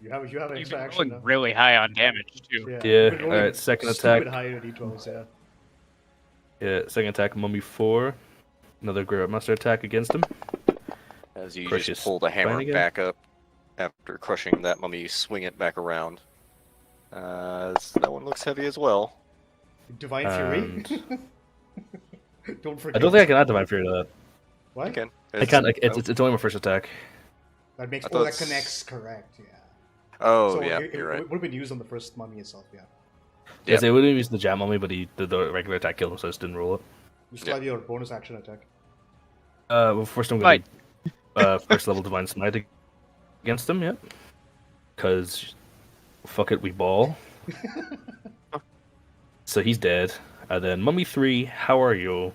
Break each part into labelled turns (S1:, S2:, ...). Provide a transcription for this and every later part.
S1: You have an
S2: You've
S1: extra
S2: been
S1: action
S2: rolling
S1: now.
S2: really high on damage too.
S1: Yeah.
S3: Yeah,
S1: You've been rolling
S3: alright, second
S1: stupid
S3: attack.
S1: high on d12s, yeah.
S3: Yeah, second attack, Mummy 4. Another Great Master attack against him.
S4: As you
S3: Crush
S4: just
S3: his
S4: pull the hammer
S3: spine again.
S4: back up after crushing that mummy, you swing it back around. That one looks heavy as well.
S1: Divine Fury. Don't
S3: I
S1: forget.
S3: don't think I can add Divine Fury to that.
S1: What?
S4: You can.
S3: I can't. It's only my first attack.
S1: That makes.
S4: I
S1: Oh,
S4: thought
S1: that connects. Correct. Yeah.
S4: Oh,
S1: So
S4: yeah,
S1: it
S4: you're right.
S1: would have been used on the first mummy itself. Yeah.
S3: Yes, it would have used the jam on me, but the regular attack killed him, so I just didn't roll it.
S1: You still have your bonus action attack.
S3: Well, first I'm going to first level Divine Smite against him, yeah. Because, fuck it, we ball. So he's dead. And then Mummy 3, how are you?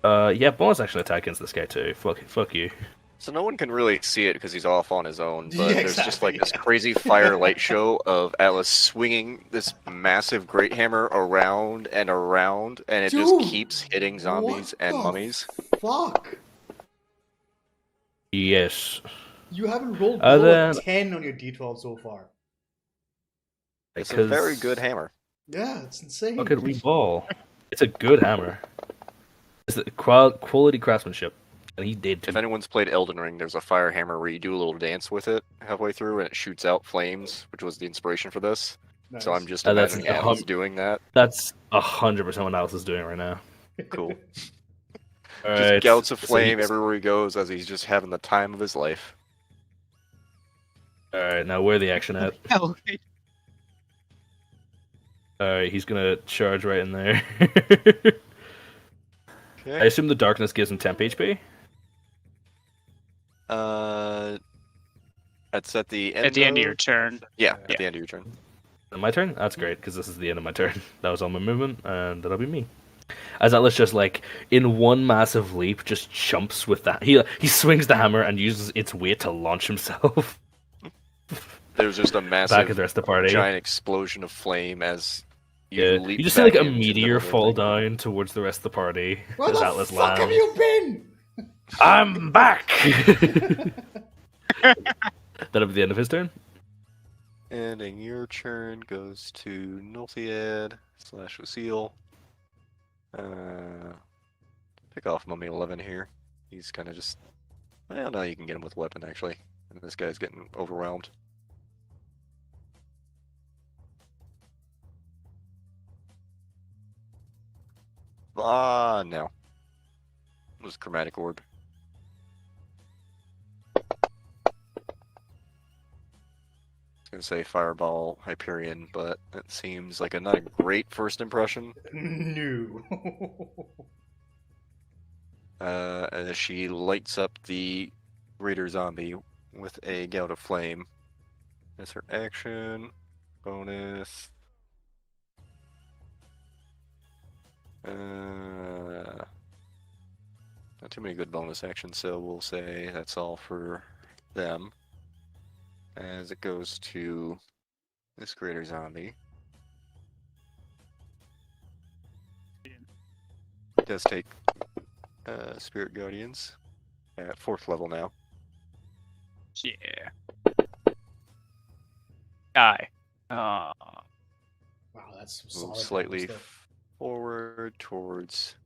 S3: Yeah, bonus action attack against this guy too. Fuck you.
S4: So no one can really see it because he's off on his own, but
S1: Yeah,
S4: there's just like
S1: exactly,
S4: this
S1: yeah.
S4: crazy firelight show of Atlas swinging this massive great hammer around and around, and it just
S1: Dude,
S4: keeps hitting zombies
S1: what
S4: and
S1: the
S4: mummies.
S1: Fuck!
S3: Yes.
S1: You haven't rolled below
S3: then-
S1: a 10 on your d12 so far.
S4: It's a very good hammer.
S1: Yeah, it's insane.
S3: Fuck it, we ball. It's a good hammer. It's the quality craftsmanship. And he did too.
S4: If anyone's played Elden Ring, there's a fire hammer where you do a little dance with it halfway through, and it shoots out flames, which was the inspiration for this.
S1: Nice.
S4: So I'm just
S3: that's
S4: imagining Atlas doing that.
S3: That's 100% what Alice is doing right now.
S4: Cool.
S3: Alright,
S4: Just gouts of
S3: so
S4: flame
S3: he's-
S4: everywhere he goes as he's just having the time of his life.
S3: Alright, now where the action at?
S2: Okay.
S3: Alright, he's gonna charge right in there. I
S4: Okay.
S3: assume the darkness gives him temp HP?
S4: It's at the end.
S2: At the end of your turn.
S4: Yeah, at the end of your turn.
S3: My turn? That's great, because this is the end of my turn. That was all my movement, and that'll be me. As Atlas just, like, in one massive leap, just jumps with that. He swings the hammer and uses its weight to launch himself
S4: There's just a
S3: back
S4: massive,
S3: at the rest of the party.
S4: giant explosion of flame as you
S3: Yeah.
S4: leap
S3: You just see, like,
S4: back
S3: a
S4: into the
S3: meteor
S4: middle
S3: fall
S4: of the thing.
S3: down towards the rest of the party
S1: Where
S3: as
S1: the
S3: Atlas
S1: fuck have
S3: lands.
S1: you been?
S3: I'm back! That'll be the end of his turn.
S4: Ending your turn goes to Nulthiad / Lucille. Pick off Mummy 11 here. He's kind of just... Well, now you can get him with weapon, actually. And this guy's getting overwhelmed. No. It was Chromatic Orb. I was gonna say Fireball, Hyperion, but it seems like not a great first impression.
S1: No.
S4: As she lights up the Raider zombie with a gout of flame. That's her action. Bonus. Not too many good bonus actions, so we'll say that's all for them. As it goes to this greater zombie. It does take Spirit Guardians at 4th level now.
S2: Yeah. Die.
S1: Wow, that's some
S4: Move
S1: solid
S4: slightly
S1: damage there.
S4: forward towards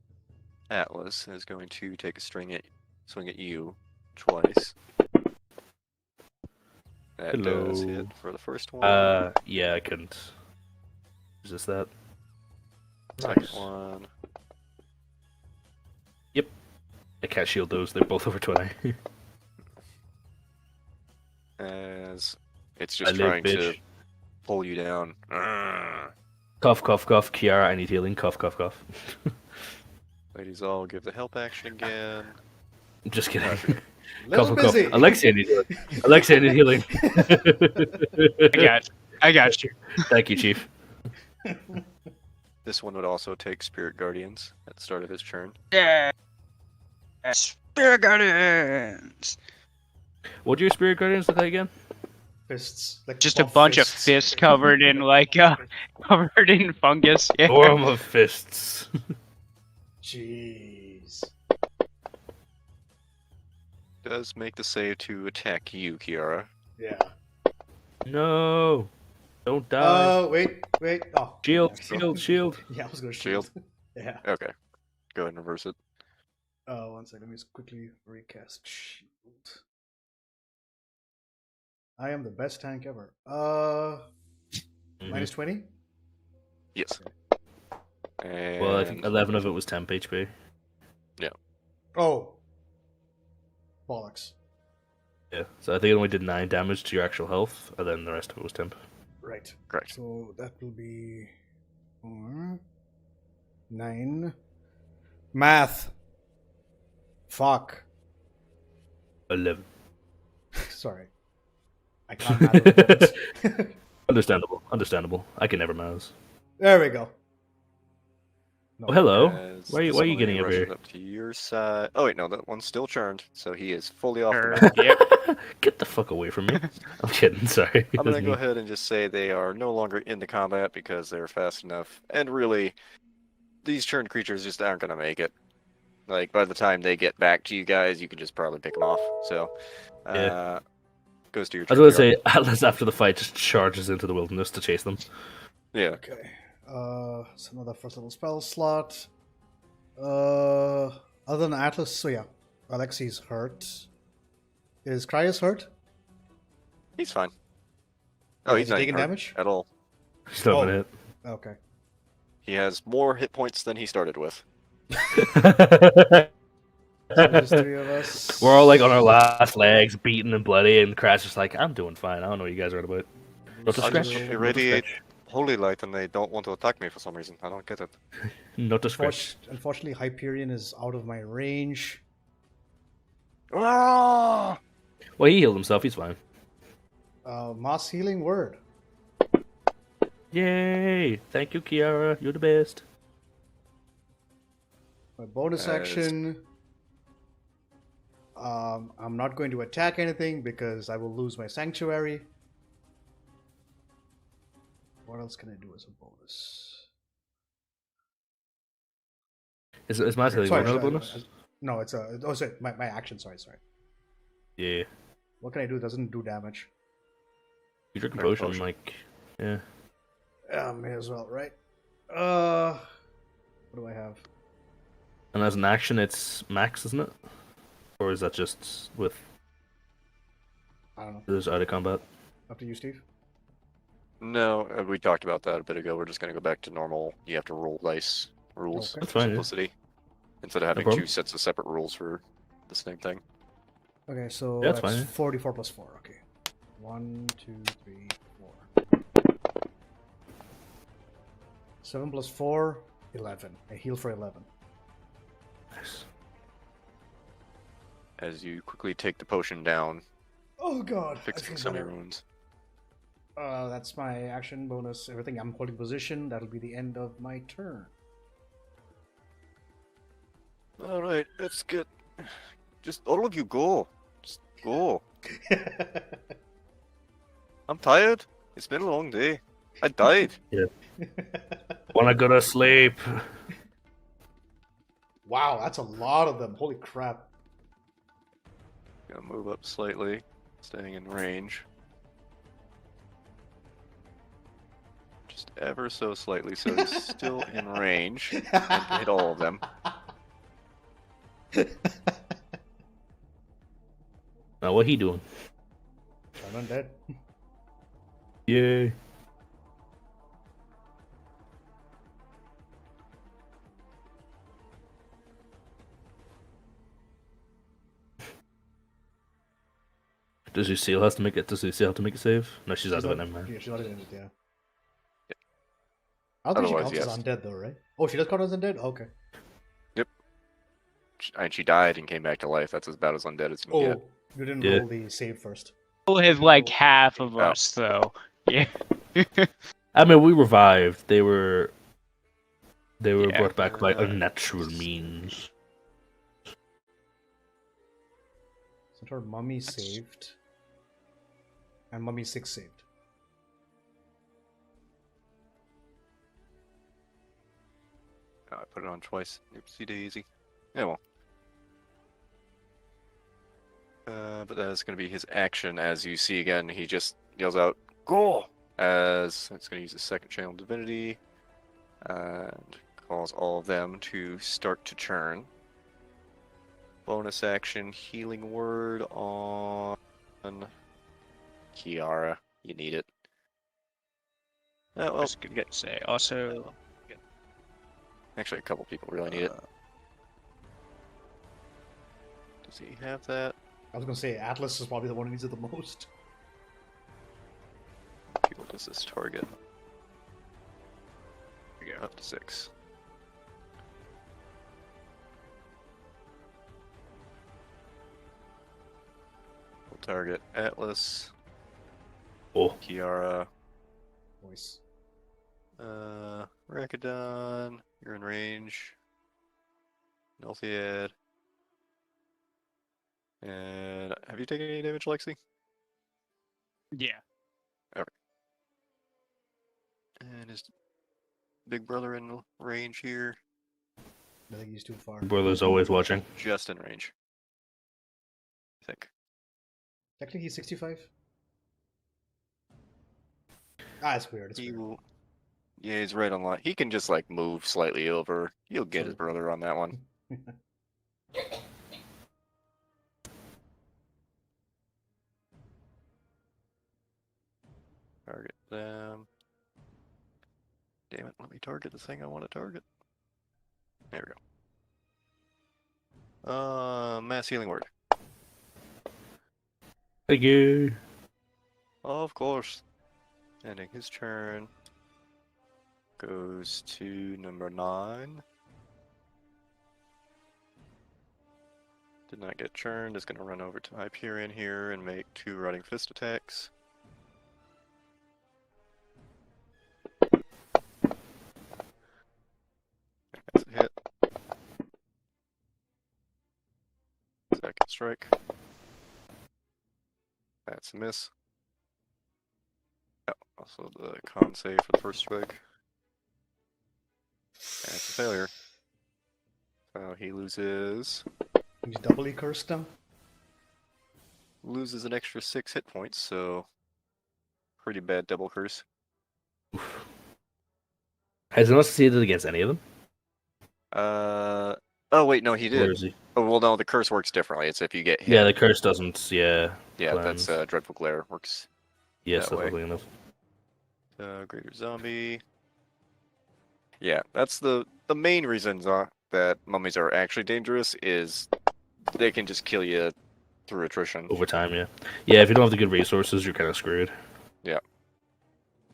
S4: Atlas. Is going to take a swing at you twice. That does
S3: Hello.
S4: hit for the first one.
S3: Yeah, I couldn't resist that.
S4: Second
S3: Nice.
S4: one.
S3: I can't shield those, they're both over 20.
S4: As it's
S3: I
S4: just
S3: live,
S4: trying to
S3: bitch.
S4: pull you down. Arrgh.
S3: Cough, cough, cough. Kiara, I need healing. Cough, cough, cough.
S4: Ladies all give the help action again.
S3: Just kidding.
S1: Little
S3: Cough, cough,
S1: busy.
S3: cough. Alexia, I need healing. Alexia, I need healing.
S2: I got you.
S3: Thank you, Chief.
S4: This one would also take Spirit Guardians at the start of his turn.
S2: Yeah. Spirit Guardians.
S3: What do your Spirit Guardians look like again?
S1: Fists. Like
S2: Just a
S1: buff
S2: bunch of
S1: fists.
S2: fists covered in covered in fungus. Yeah.
S3: Form of fists.
S1: Jeez.
S4: Does make the save to attack you, Kiara.
S1: Yeah.
S3: No, don't die.
S1: Wait. Oh.
S3: Shield,
S1: okay.
S3: shield, shield.
S1: Yeah, I was gonna shield. Yeah.
S4: Okay. Go ahead and reverse it.
S1: One second. Let me just quickly recast shield. I am the best tank ever.
S3: Mhm.
S1: Minus 20.
S4: Yes. And
S3: Well, I think 11 of it was temp HP.
S1: Oh. Bollocks.
S3: Yeah, so I think it only did 9 damage to your actual health, and then the rest of it was temp.
S1: Right.
S4: correct.
S1: So that will be 4, 9. Math. Fuck.
S3: 11.
S1: Sorry. I can't math at the moment.
S3: Understandable. I can never mouse.
S1: There we go. No.
S3: Oh, hello.
S4: As
S3: Why are
S4: this
S3: you
S4: one
S3: getting over
S4: rushes
S3: here?
S4: up to your side. Oh wait, no, that one's still churned, so he is fully off the
S2: Sure.
S4: map.
S2: Yep.
S3: Get the fuck away from me. I'm kidding, sorry.
S4: I'm gonna go ahead and just say they are no longer in the combat because they're fast enough, and really, these churned creatures just aren't gonna make it. Like by the time they get back to you guys, you can just probably pick them off. So,
S3: Yeah.
S4: goes to your
S3: I
S4: turn.
S3: was
S4: PR.
S3: gonna say, Atlas after the fight just charges into the wilderness to chase them.
S4: Yeah.
S1: Okay. So another first level spell slot. Other than Atlas, so yeah. Alexi's hurt. Is Cryos hurt?
S4: He's fine. Oh,
S1: Is
S4: he's
S1: he
S4: not
S1: taking
S4: hurt
S1: damage?
S4: at all.
S3: Still
S1: Oh.
S3: a minute.
S1: Okay.
S4: He has more hit points than he started with.
S1: So there's 3 of us.
S3: We're all like on our last legs, beaten and bloody, and Crash is like, I'm doing fine. I don't know what you guys are about. Not to
S4: I'll
S3: scratch.
S4: just
S3: Not to
S4: irradiate
S3: scratch.
S4: holy light, and they don't want to attack me for some reason. I don't get it.
S3: Not to scratch.
S1: Unfortunately, Hyperion is out of my range.
S4: Ah!
S3: Well, he healed himself. He's fine.
S1: Mass healing word.
S3: Yay! Thank you, Kiara. You're the best.
S1: My bonus
S4: As-
S1: action. I'm not going to attack anything because I will lose my sanctuary. What else can I do as a bonus?
S3: Is my healing
S1: Sorry,
S3: not a
S1: sorry,
S3: bonus?
S1: no, it's a. Oh, sorry, my action. Sorry.
S3: Yeah.
S1: What can I do? It doesn't do damage.
S3: You drink a
S4: Drink a
S3: potion,
S4: potion.
S3: like, yeah.
S1: May as well, right? What do I have?
S3: And as an action, it's max, isn't it? Or is that just with
S1: I don't know.
S3: those out of combat?
S1: Up to you, Steve.
S4: No, we talked about that a bit ago. We're just going to go back to normal. You have to roll dice rules
S1: Okay.
S3: That's
S4: for
S3: fine, yeah.
S4: simplicity. Instead of having
S3: problem.
S4: 2 sets of separate rules for the same thing.
S1: Okay, so
S3: Yeah, that's
S1: that's
S3: fine, yeah.
S1: 44 plus 4. Okay. 1, 2, 3, 4. 7 plus 4, 11. I heal for 11.
S3: Nice.
S4: As you quickly take the potion down,
S1: Oh god.
S4: fixing some of your wounds.
S1: That's my action bonus. Everything I'm holding position. That'll be the end of my turn.
S4: Alright, let's get... Just all of you go. Just go. I'm tired. It's been a long day. I died.
S3: Wanna go to sleep?
S1: Wow, that's a lot of them. Holy crap.
S4: Gonna move up slightly, staying in range. Just ever so slightly, so he's still in range. And can hit all of them.
S3: Now, what he doing?
S1: I'm undead.
S3: Yay. Does Lucille have to make it? Does Lucille have to make a save? No, she's out of it. Never mind.
S1: Yeah, she's not in it, yeah. I don't think
S4: Otherwise,
S1: she counts as undead though, right? Oh, she does count as undead? Okay.
S4: And she died and came back to life. That's about as undead as you
S1: Oh,
S4: can get.
S1: you didn't
S3: Yeah.
S1: roll the save first.
S2: Is like half of
S4: Oh.
S2: us, though. Yeah.
S3: I mean, we revived. They were
S2: Yeah.
S3: brought back by unnatural means.
S1: So her mummy saved. And mummy 6 saved.
S4: Oh, I put it on twice. Oopsie daisy. Yeah, well. But that is going to be his action. As you see again, he just yells out, Go! As it's going to use the second channel divinity and cause all of them to start to churn. Bonus action, healing word on Kiara. You need it. Oh,
S2: I
S4: well,
S2: was gonna say also.
S4: actually, a couple people really need it. Does he have that?
S1: I was gonna say Atlas is probably the one who needs it the most.
S4: People does this target? We go up to 6. We'll target Atlas,
S3: Oh,
S4: Kiara,
S1: Voice.
S4: Rakadon, you're in range. Nelthiad. And have you taken any damage, Lexi?
S2: Yeah.
S4: And is Big Brother in range here?
S1: I think he's too far.
S3: brother's always watching.
S4: Just in range. I think.
S1: Technically, he's 65. Ah, it's weird. It's
S4: He
S1: weird.
S4: will. Yeah, he's right on line. He can just like move slightly over. He'll get his
S1: True.
S4: brother on that one. Target them. Damn it, let me target the thing I want to target. There we go. Mass healing word.
S3: Thank you.
S4: Of course. Ending his turn. Goes to number 9. Did not get churned. Is going to run over to Hyperion here and make 2 Rotting Fist attacks. That's a hit. Second strike. That's a miss. Oh, also the con save for the first strike. That's a failure. So he loses
S1: He's doubly cursed now.
S4: an extra 6 hit points, so pretty bad double curse.
S3: Has he not succeeded against any of them?
S4: Oh wait, no, he
S3: Where
S4: did.
S3: is he?
S4: Oh well, no, the curse works differently. It's if you get hit.
S3: Yeah, the curse doesn't. Yeah.
S4: Yeah,
S3: cleanse.
S4: that's Dreadful Glare works.
S3: Yes,
S4: that
S3: that's
S4: way.
S3: lovely enough.
S4: Greater Zombie. Yeah, that's the main reasons that mummies are actually dangerous is they can just kill you through attrition.
S3: Over time, yeah. Yeah, if you don't have the good resources, you're kind of screwed.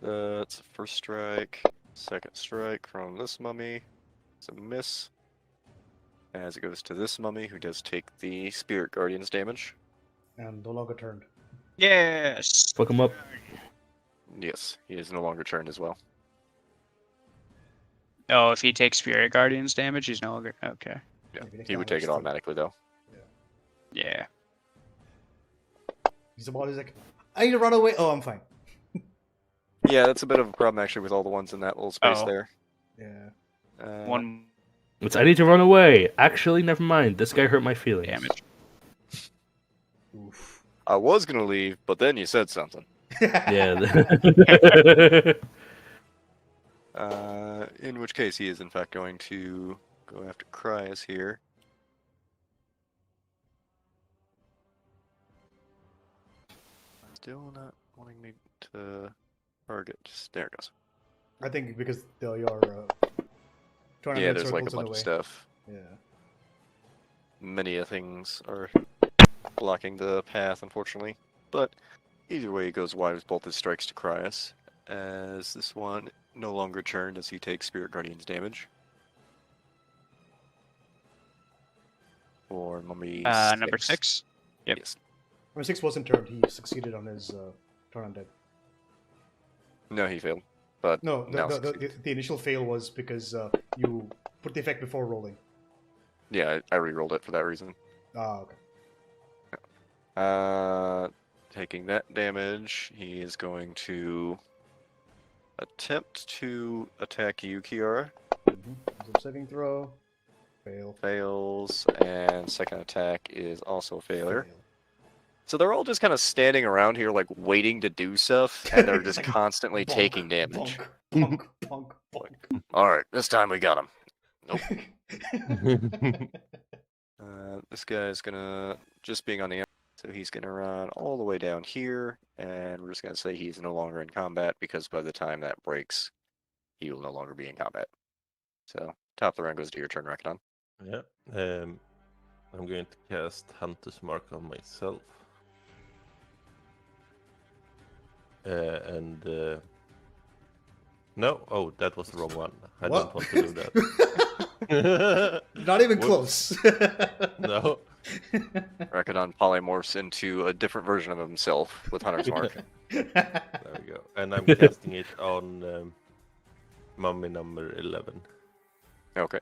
S4: That's a first strike. Second strike from this mummy. It's a miss. As it goes to this mummy, who does take the Spirit Guardian's damage.
S1: And no longer turned.
S2: Yes.
S3: Fuck him up.
S4: Yes, he is no longer turned as well.
S2: Oh, if he takes Spirit Guardians damage, he's no longer okay.
S4: Yeah,
S1: Maybe next
S4: he
S1: time
S4: would
S1: I'll
S4: take it
S1: just-
S4: automatically though.
S2: Yeah.
S1: He's like, I need to run away. Oh, I'm fine.
S4: Yeah, that's a bit of a problem actually with all the ones in that little space
S2: Oh.
S4: there.
S1: Yeah.
S2: One
S3: It's I need to run away. Actually, never mind. This guy hurt my feelings.
S2: damage.
S1: Oof.
S4: I was gonna leave, but then you said something.
S3: Yeah.
S4: In which case he is in fact going to go after Cryas here. Still not wanting me to target. There it goes.
S1: I think because your
S4: Yeah,
S1: tournament
S4: there's like a
S1: circles in
S4: bunch
S1: the
S4: of
S1: way.
S4: stuff.
S1: Yeah.
S4: Many things are blocking the path, unfortunately. But either way, he goes wide with both his strikes to Cryas. As this one no longer turned as he takes Spirit Guardian's damage. For Mummy
S2: Number 6. Yep.
S4: Yes.
S1: When 6 wasn't turned, he succeeded on his turn undead.
S4: No, he failed. But
S1: No,
S4: now
S1: the
S4: succeeded.
S1: the initial fail was because you put the effect before rolling.
S4: Yeah, I re-rolled it for that reason.
S1: Ah, okay.
S4: Taking that damage, he is going to attempt to attack you, Kiara.
S1: Mm-hmm. Saving throw. Fail.
S4: Fails, and second attack is also failure.
S1: Fail.
S4: So they're all just kind of standing around here, like waiting to do stuff, and they're just
S1: Like,
S4: constantly
S1: bonk,
S4: taking damage.
S1: Bonk, bonk, bonk,
S4: All right, this time we got him.
S1: bonk.
S4: This guy's gonna just being on the end, so he's gonna run all the way down here, and we're just gonna say he's no longer in combat because by the time that breaks, he will no longer be in combat. So top of the round goes to your turn, Rakadon.
S5: Yeah. I'm going to cast Hunter's Mark on myself. No, oh, that was the wrong one. I
S1: What?
S5: don't want to do that.
S1: Not even
S5: Whoops.
S1: close.
S5: No.
S4: Rakadon polymorphs into a different version of himself with Hunter's Mark.
S5: There we go. And I'm casting it on mummy number 11.
S4: Okay.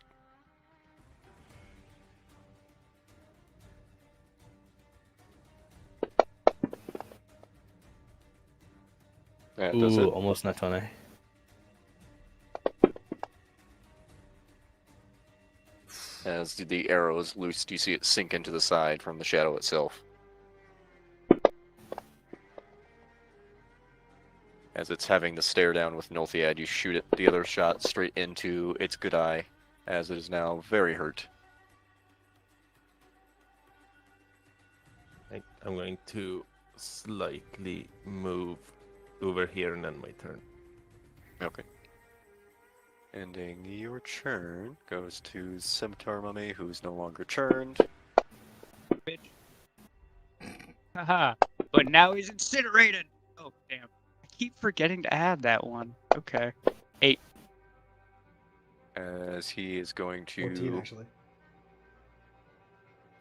S4: That does
S3: Ooh,
S4: it.
S3: almost not 20.
S4: As the arrow is loosed, you see it sink into the side from the shadow itself. As it's having the stare down with Nulthiad, you shoot it the other shot straight into its good eye, as it is now very hurt.
S5: I'm going to slightly move over here and then my turn.
S4: Okay. Ending your turn goes to Scimitar Mummy, who's no longer churned.
S2: Bitch. Haha. But now he's incinerated. Oh, damn. I keep forgetting to add that one. Okay.
S4: As he is going
S1: 14,
S4: to...
S1: actually.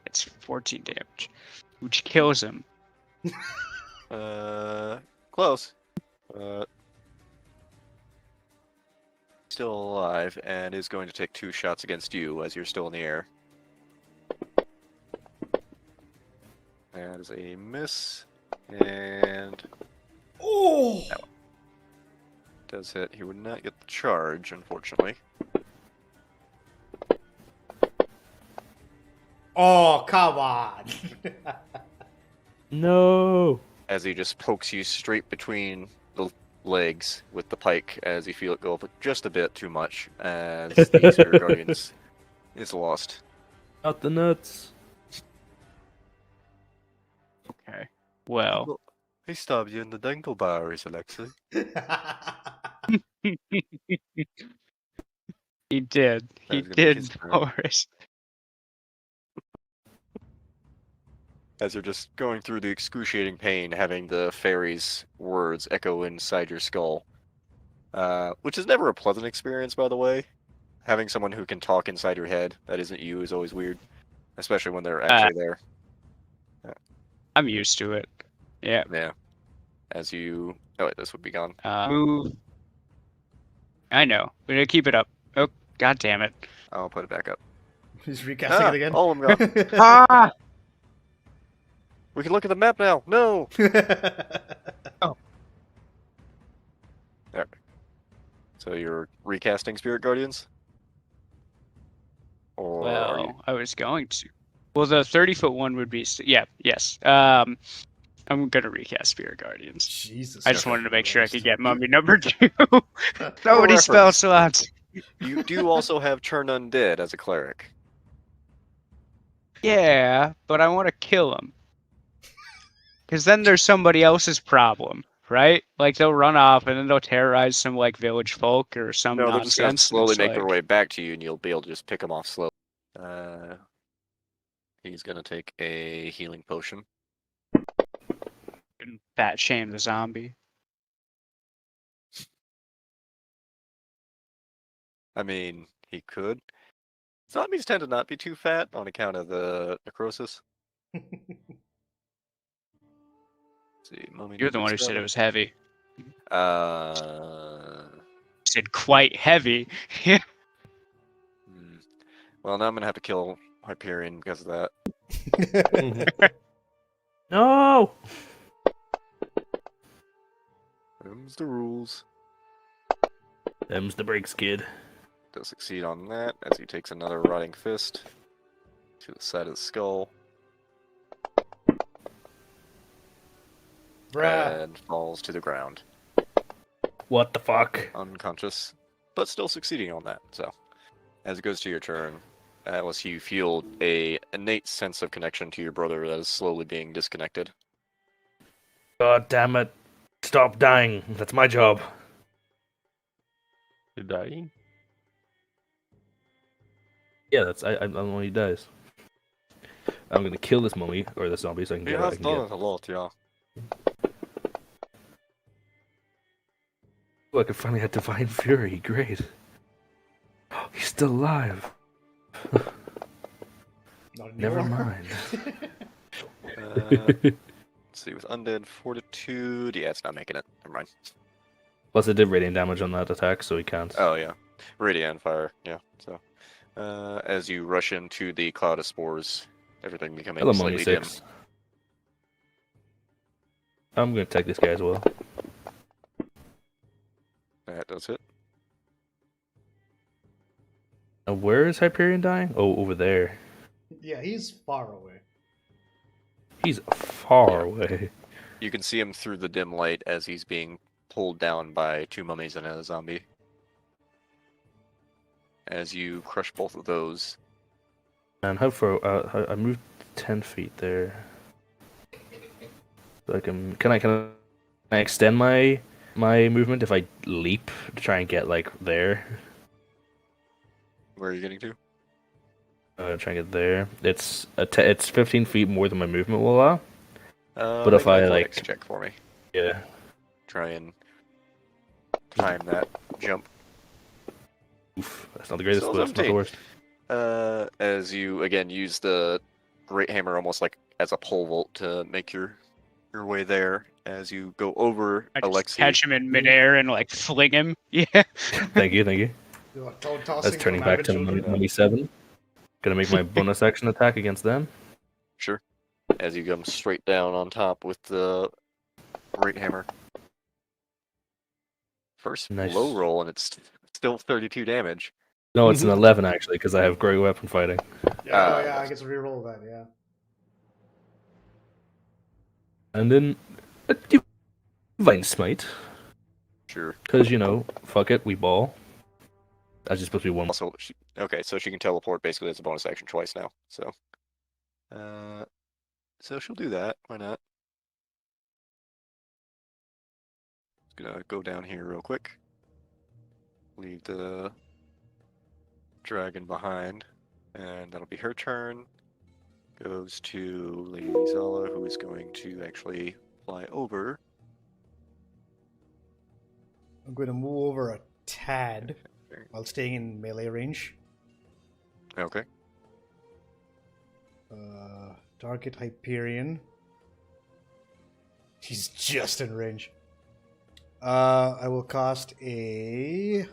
S2: It's 14 damage. Which kills him.
S4: Close. Still alive, and is going to take 2 shots against you as you're still in the air. That is a miss, and
S1: Oh!
S4: does hit. He would not get the charge, unfortunately.
S1: Oh, come on!
S3: No.
S4: As he just pokes you straight between the legs with the pike, as you feel it go up just a bit too much, as the Spirit Guardians is lost.
S3: Not the nuts.
S2: Okay. Well.
S4: He stabbed you in the dingleberries, Alexei.
S2: He did. He
S4: That's gonna be
S2: did,
S4: his turn.
S2: Boris.
S4: As you're just going through the excruciating pain, having the fairy's words echo inside your skull. Which is never a pleasant experience, by the way. Having someone who can talk inside your head that isn't you is always weird. Especially when they're actually there.
S2: I'm used to it. Yeah.
S4: Yeah. As you... Oh wait, this would be gone.
S2: Move. I know. We're gonna keep it up. Oh, god damn it.
S4: I'll put it back up.
S1: He's recasting it again.
S4: All of them gone.
S2: Ah!
S4: We can look at the map now! No!
S2: Oh.
S4: There. So you're recasting Spirit Guardians? Or are you...
S2: Well, I was going to. Well, the 30-foot one would be... Yeah, yes. I'm gonna recast Spirit Guardians.
S1: Jesus.
S2: I just wanted to make sure I
S1: Christ.
S2: could get Mummy number 2. So
S4: For
S2: many spell
S4: reference.
S2: slots.
S4: You do also have Turn Undead as a cleric.
S2: Yeah, but I want to kill him. Because then there's somebody else's problem, right? Like, they'll run off and then they'll terrorize some, like, village folk or some
S4: No, they're just gonna
S2: nonsense.
S4: slowly
S2: It's
S4: make their
S2: like,
S4: way back to you, and you'll be able to just pick them off slowly. He's gonna take a healing potion.
S2: Fat shame the zombie.
S4: I mean, he could. Zombies tend to not be too fat on account of the necrosis. See, mummy
S2: You're the
S4: number
S2: one who said it
S4: 7.
S2: was heavy.
S4: Uh,
S2: You said quite heavy. Yeah.
S4: well, now I'm gonna have to kill Hyperion because of that.
S3: No.
S4: Them's the rules.
S3: Them's the breaks, kid.
S4: Does succeed on that as he takes another rotting fist to the side of the skull.
S1: Bruh.
S4: and falls to the ground,
S3: What the fuck?
S4: unconscious, but still succeeding on that. So, as it goes to your turn, Alice, you feel a innate sense of connection to your brother that is slowly being disconnected.
S3: God damn it! Stop dying. That's my job.
S5: You're dying?
S3: Yeah, I'm the one who dies. I'm gonna kill this mummy or the zombie so I can
S4: He
S3: get
S4: has
S3: it.
S4: done it a lot, yeah.
S3: Oh, I can finally have divine fury. Great. He's still alive.
S1: Not
S3: Never
S1: anymore.
S3: mind.
S4: Let's see, with undead fortitude, yeah, it's not making it. Never mind.
S3: Plus, it did radiant damage on that attack, so he can't.
S4: Oh yeah, radiant fire. Yeah. So, as you rush into the cloud of spores, everything becoming
S3: Hello, mummy
S4: slightly dim.
S3: 6. I'm gonna take this guy as well.
S4: That does it.
S3: Now, where is Hyperion dying? Oh, over there.
S1: Yeah, he's far away.
S3: He's far
S4: Yeah.
S3: away.
S4: You can see him through the dim light as he's being pulled down by 2 mummies and a zombie. As you crush both of those,
S3: And how far? I moved 10 feet there. So I can. Can I extend my movement if I leap to try and get like there?
S4: where are you getting to?
S3: Try and get there. It's it's 15 feet more than my movement will allow. But if
S4: Make an
S3: I,
S4: athletics
S3: like-
S4: check for me.
S3: Yeah.
S4: Try and time that jump.
S3: Oof. That's not the greatest,
S4: Still
S3: but that's not the
S4: 17.
S3: worst.
S4: As you again use the great hammer almost like as a pole vault to make your way there. As you go over
S2: I just
S4: Alexei.
S2: catch him in midair and like fling him. Yeah.
S3: Thank you, thank you.
S1: You're like toe tossing
S3: That's
S1: from
S3: turning back
S1: avid
S3: to
S1: children.
S3: mummy 7. Gonna make my bonus action attack against them.
S4: Sure. As you come straight down on top with the great hammer. First
S3: Nice.
S4: low roll, and it's still 32 damage.
S3: No, it's an 11 actually, because I have great weapon fighting.
S1: Yeah, oh, yeah, I guess reroll that, yeah.
S3: And then a divine smite,
S4: Sure.
S3: because fuck it, we ball. That's just supposed to be one.
S4: Also, okay, so she can teleport basically as a bonus action twice now. So, so she'll do that. Why not? Just gonna go down here real quick. Leave the dragon behind, and that'll be her turn. Goes to Lady Zala, who is going to actually fly over.
S1: I'm going to move over a tad while staying in melee range.
S4: Okay.
S1: Target Hyperion. He's just in range. I will cast a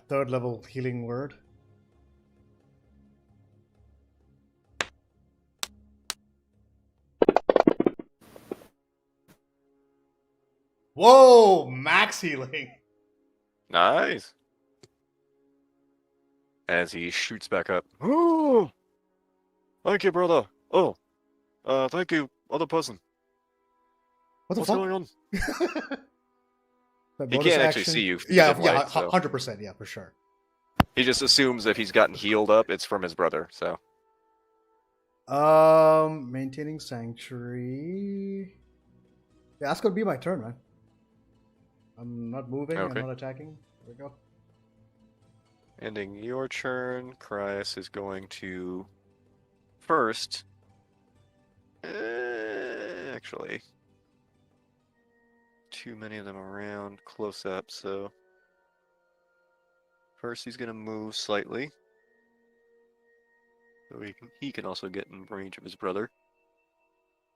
S1: 3rd level healing word. Whoa, max healing.
S4: Nice. As he shoots back up. Oh, thank you, brother. Oh, thank you, other person.
S1: What the
S4: What's
S1: fuck?
S4: going on?
S1: That
S4: He
S1: bonus
S4: can't actually
S1: action?
S4: see you through
S1: Yeah,
S4: the
S1: yeah,
S4: light, so-
S1: 100%, yeah, for sure.
S4: He just assumes if he's gotten healed up, it's from his brother. So
S1: Maintaining sanctuary. Yeah, that's gonna be my turn, man. I'm not moving.
S4: Okay.
S1: I'm not attacking. There we go.
S4: ending your turn, Cryas is going to first. Actually, too many of them around close up. So first, he's gonna move slightly, so he can also get in range of his brother,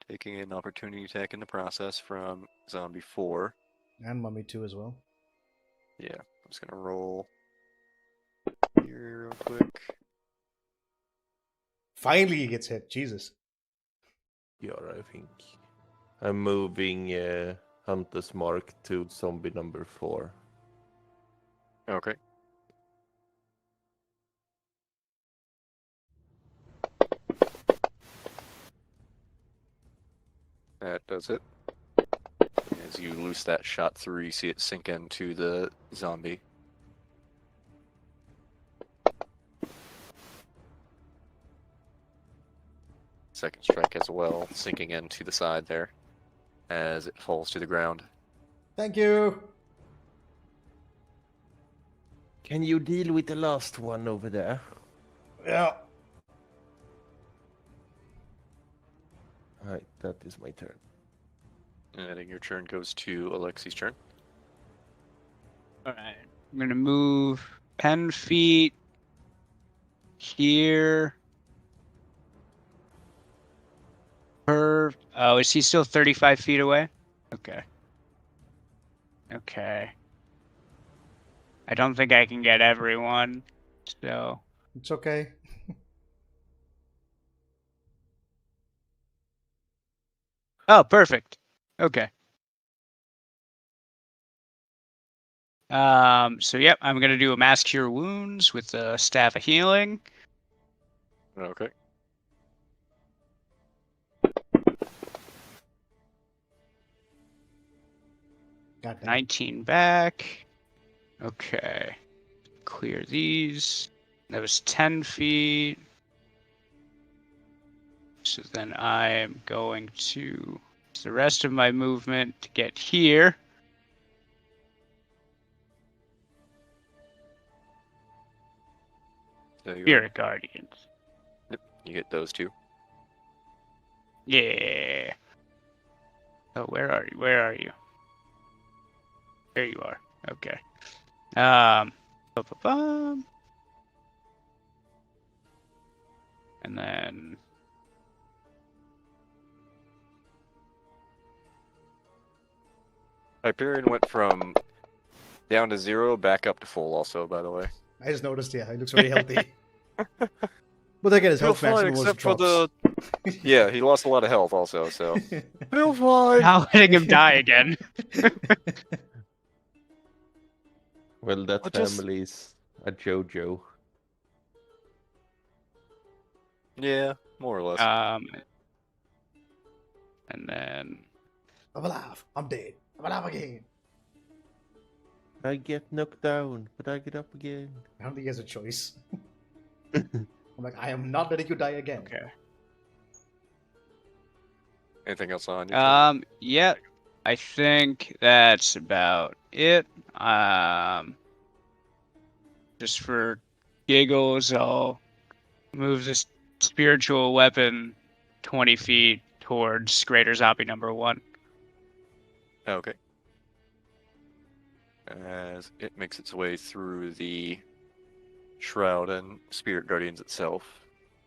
S4: taking an opportunity attack in the process from Zombie 4.
S1: And Mummy 2 as well.
S4: Yeah, I'm just gonna roll here real quick.
S1: Finally, he gets hit. Jesus.
S5: Yeah, I think. I'm moving Hunter's Mark to zombie number 4.
S4: Okay. That does it. As you loose that shot through, you see it sink into the zombie. Second strike as well, sinking into the side there as it falls to the ground.
S1: Thank you.
S5: Can you deal with the last one over there?
S1: Yeah.
S5: Alright, that is my turn.
S4: And then your turn goes to Alexi's turn.
S2: Alright. I'm gonna move 10 feet here. Oh, is he still 35 feet away? Okay. Okay. I don't think I can get everyone, so...
S1: It's okay.
S2: Oh, perfect. Okay. So yep, I'm gonna do a mass cure wounds with the staff of healing.
S4: Okay.
S1: God damn.
S2: 19 back. Okay. Clear these. That was 10 feet. So then I am going to use the rest of my movement to get here.
S4: So you,
S2: Spirit Guardians.
S4: you get those two.
S2: Yeah. Oh, where are you? Where are you? There you are. Okay. Ba-ba-bum. And then
S4: Hyperion went from down to 0 back up to full also, by the way.
S1: I just noticed, yeah, he looks very healthy. But again, his
S4: Feel
S1: health
S4: fine
S1: maximum was
S4: except for
S1: drops.
S4: the... Yeah, he lost a lot of health also, so... Feel fine!
S2: not letting him die again.
S5: Well, that
S4: But just-
S5: family's a JoJo.
S4: Yeah, more or less.
S2: And then
S1: I'm alive. I'm dead. I'm alive again.
S5: I get knocked down, but I get up again.
S1: I don't think he has a choice. I'm like, I am not letting you die again.
S2: okay.
S4: Anything else on your turn?
S2: Yeah, I think that's about it. Just for giggles, I'll move this spiritual weapon 20 feet towards Greater Zombie number 1.
S4: Okay. As it makes its way through the Shroud and Spirit Guardians itself,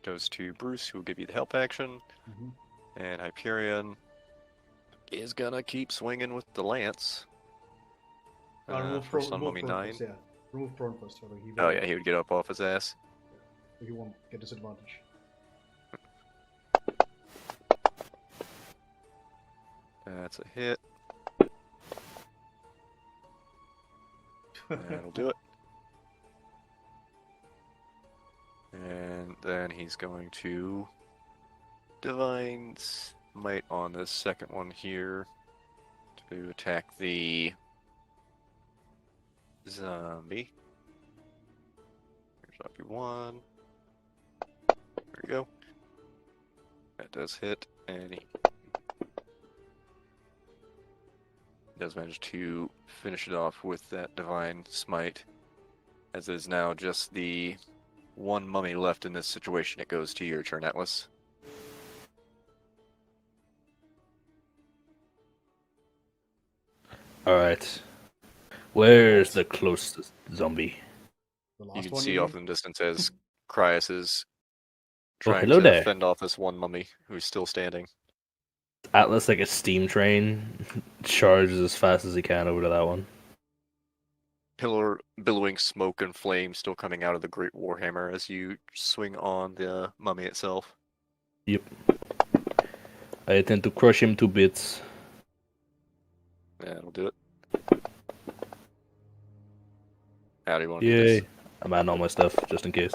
S4: goes to Bruce, who will give you the help action,
S1: Mhm.
S4: and Hyperion is gonna keep swinging with the lance.
S1: Remove
S4: First on
S1: remove
S4: Mummy
S1: prone
S4: 9.
S1: first, yeah. Remove prone first, so he
S4: Oh yeah, he would get up off his ass.
S1: he won't get disadvantage.
S4: That's a hit. That'll do it. And then he's going to Divine Smite on this second one here to attack the zombie. Here's zombie 1. There we go. That does hit, and he does manage to finish it off with that Divine Smite, as it is now just the one mummy left in this situation. It goes to your turn, Atlas.
S3: Alright. Where's the closest zombie?
S1: The
S4: You
S1: last
S4: can
S1: one
S4: see
S1: you
S4: off in the distance as Cryas is
S3: Oh,
S4: trying
S3: hello
S4: to
S3: there.
S4: fend off this one mummy who's still standing.
S3: Atlas, like a steam train, charges as fast as he can over to that one.
S4: Billowing smoke and flame still coming out of the Great Warhammer as you swing on the mummy itself.
S3: Yep. I intend to crush him to bits.
S4: That'll do it. How do you want to do
S3: Yay.
S4: this?
S3: I'm adding all my stuff, just in case.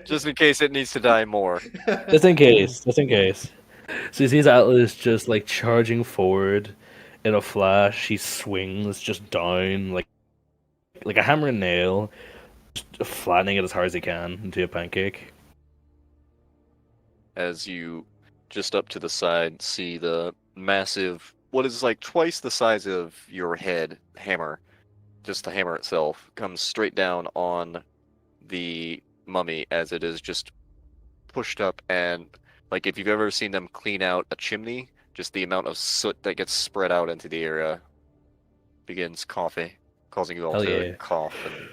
S4: Just in case it needs to die more.
S3: Just in case, just in case. So he sees Atlas just like charging forward in a flash. He swings just down like a hammer and nail, just flattening it as hard as he can into a pancake.
S4: As you just up to the side see the massive, what is like twice the size of your head hammer, just the hammer itself, comes straight down on the mummy as it is just pushed up, and like if you've ever seen them clean out a chimney, just the amount of soot that gets spread out into the area begins coughing, causing you all
S3: Hell
S4: to
S3: yeah.
S4: cough and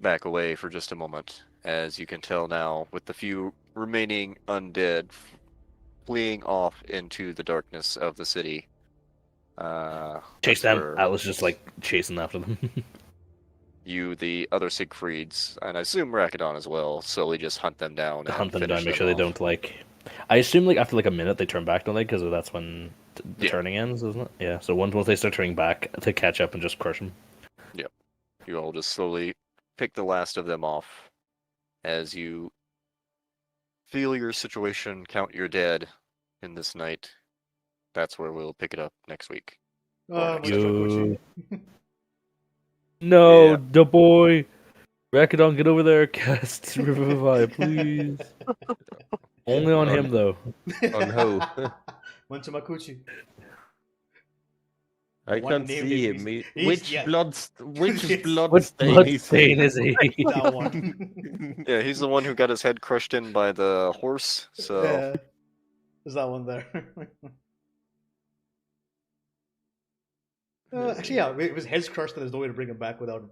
S4: back away for just a moment. As you can tell now, with the few remaining undead fleeing off into the darkness of the city.
S3: Chase
S4: that's
S3: them.
S4: where
S3: Atlas just like chasing after them.
S4: you, the other Siegfrieds, and I assume Rakadon as well, slowly just hunt them down and
S3: Hunt them
S4: finish
S3: down, make sure they
S4: off.
S3: don't like. I assume like after like a minute they turn back, don't they? Because that's when the
S4: Yeah.
S3: turning ends, isn't it? Yeah. So once they start turning back, to catch up and just crush them.
S4: You all just slowly pick the last of them off as you feel your situation, count your dead in this night. That's where we'll pick it up next week.
S1: Much
S3: You-
S1: Makuchi.
S3: No,
S4: Yeah.
S3: the boy. Rakadon, get over there, cast Revivify, please. Only on him though.
S5: On who?
S1: Much Makuchi.
S5: I
S1: One
S5: can't
S1: named
S5: see
S1: him.
S5: him.
S1: He's-
S5: Which
S1: yeah.
S5: which
S1: It's-
S5: blood
S3: What
S5: stain
S3: blood
S5: is
S3: stain
S5: he?
S3: is he?
S1: That one.
S4: Yeah, he's the one who got his head crushed in by the horse, so
S1: Yeah. There's that one there. Actually, yeah, it was heads crushed, and there's no way to bring him back without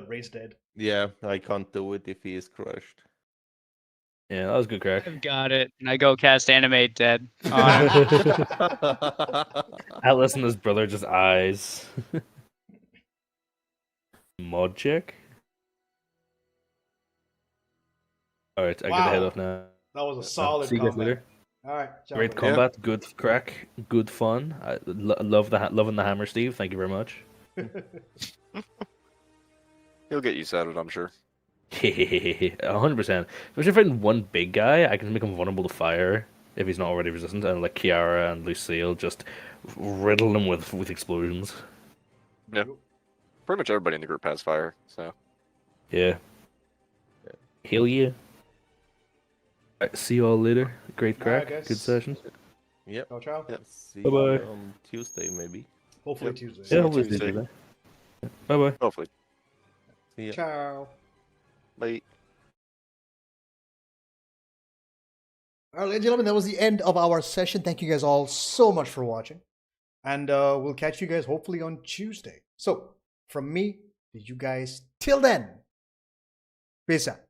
S1: Ray's dead.
S5: Yeah, I can't do it if he is crushed.
S3: Yeah, that was good crack.
S2: I've got it. And I go cast animate dead on him.
S3: Atlas and his brother just eyes. Mod check. Alright, I gotta head
S1: Wow.
S3: off now.
S1: That was a solid
S3: See you guys
S1: combat.
S3: later.
S1: All right, ciao,
S3: Great
S1: buddy.
S3: combat, good crack, good fun. I love loving the hammer, Steve. Thank you very much.
S4: he'll get used to it, I'm sure.
S3: 100%. Especially if I'm one big guy, I can make him vulnerable to fire if he's not already resistant, and like Kiara and Lucille just riddle him with explosions.
S4: Yeah. Pretty much everybody in the group has fire, so
S3: Yeah. Hell yeah. Alright, see you all later. Great
S1: Alright,
S3: crack.
S1: guys.
S3: Good session.
S5: Yep.
S1: Ciao, ciao.
S4: Yep.
S5: See
S3: Bye-bye.
S5: you on Tuesday maybe.
S1: Hopefully
S4: Yep.
S1: Tuesday.
S3: Yeah,
S4: you
S3: hopefully
S4: Tuesday.
S3: do that. Bye bye.
S4: hopefully.
S5: See ya.
S1: Ciao.
S4: Bye.
S1: All right, ladies and gentlemen, that was the end of our session. Thank you guys all so much for watching. And we'll catch you guys hopefully on Tuesday. So, from me to you guys, till then, peace out.